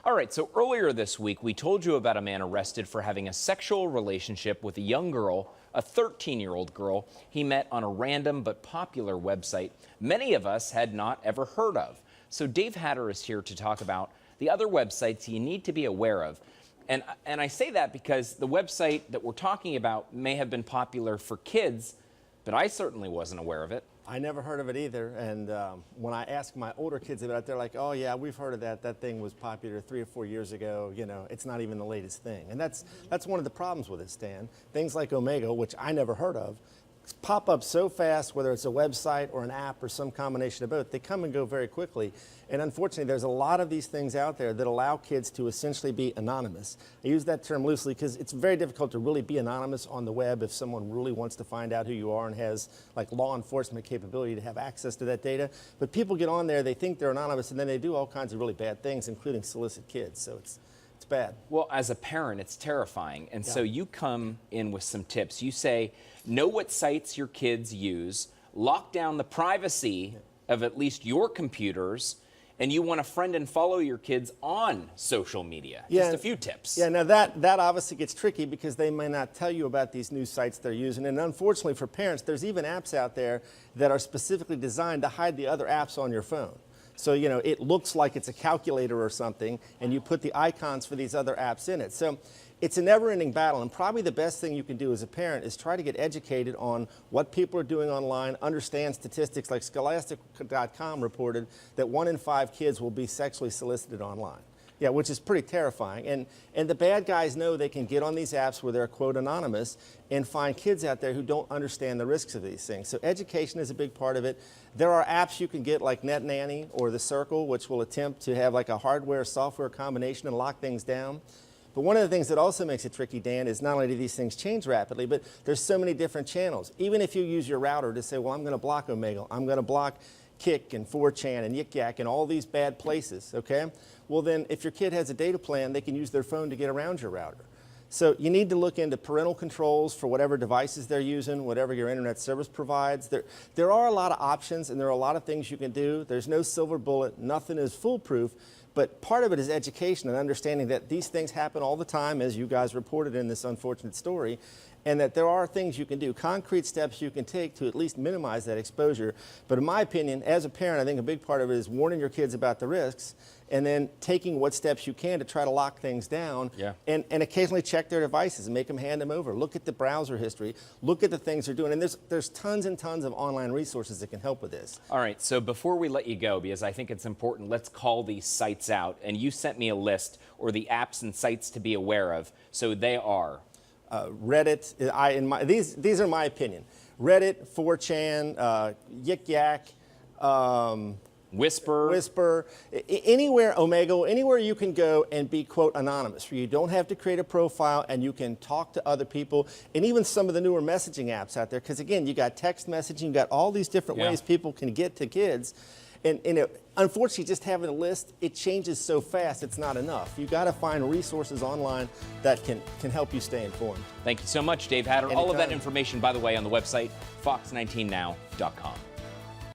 All right, so earlier this week, we told you about a man arrested for having a sexual relationship with a young girl, a 13-year-old girl he met on a random but popular website many of us had not ever heard of. So Dave Hatter is here to talk about the other websites you need to be aware of. And I say that because the website that we're talking about may have been popular for kids, but I certainly wasn't aware of it. I never heard of it either, and when I ask my older kids about it, they're like, oh yeah, we've heard of that. That thing was popular 3 or 4 years ago. You know, it's not even the latest thing. And that's one of the problems with it, Stan. Things like Omegle, which I never heard of, pop up so fast, whether it's a website or an app or some combination of both. They come and go very quickly. And unfortunately, there's a lot of these things out there that allow kids to essentially be anonymous. I use that term loosely because it's very difficult to really be anonymous on the web if someone really wants to find out who you are and has like law enforcement capability to have access to that data. But people get on there, they think they're anonymous, and then they do all kinds of really bad things, including solicit kids. So it's bad. Well, as a parent, it's terrifying. And so you come in with some tips. You say, know what sites your kids use, lock down the privacy of at least your computers, and you want to friend and follow your kids on social media. Just a few tips. Yeah, now that obviously gets tricky because they may not tell you about these new sites they're using. And unfortunately for parents, there's even apps out there that are specifically designed to hide the other apps on your phone. So, you know, it looks like it's a calculator or something, and you put the icons for these other apps in it. So it's a never-ending battle, and probably the best thing you can do as a parent is try to get educated on what people are doing online, understand statistics like Scholastic.com reported that 1 in 5 kids will be sexually solicited online. Yeah, which is pretty terrifying. And the bad guys know they can get on these apps where they're, quote, anonymous and find kids out there who don't understand the risks of these things. So education is a big part of it. There are apps you can get like Net Nanny or The Circle, which will attempt to have like a hardware-software combination and lock things down. But one of the things that also makes it tricky, Dan, is not only do these things change rapidly, but there's so many different channels. Even if you use your router to say, well, I'm going to block Omegle, I'm going to block Kick and 4chan and Yik Yak and all these bad places, okay? Well then, if your kid has a data plan, they can use their phone to get around your router. So you need to look into parental controls for whatever devices they're using, whatever your internet service provides. There are a lot of options and there are a lot of things you can do. There's no silver bullet, nothing is foolproof, but part of it is education and understanding that these things happen all the time, as you guys reported in this unfortunate story, and that there are things you can do, concrete steps you can take to at least minimize that exposure. But in my opinion, as a parent, I think a big part of it is warning your kids about the risks and then taking what steps you can to try to lock things down and occasionally check their devices and make them hand them over. Look at the browser history, look at the things they're doing, and there's tons and tons of online resources that can help with this. All right, so before we let you go, because I think it's important, let's call these sites out. And you sent me a list, or the apps and sites to be aware of. So they are? Reddit, these are my opinion. Reddit, 4chan, Yik Yak, Whisper, anywhere, Omegle, anywhere you can go and be, quote, anonymous, where you don't have to create a profile and you can talk to other people, and even some of the newer messaging apps out there, because again, you got text messaging, you got all these different ways people can get to kids. And unfortunately, just having a list, it changes so fast, it's not enough. You've got to find resources online that can help you stay informed. Thank you so much, Dave Hatter. Anytime. All of that information, by the way, on the website, fox19now.com.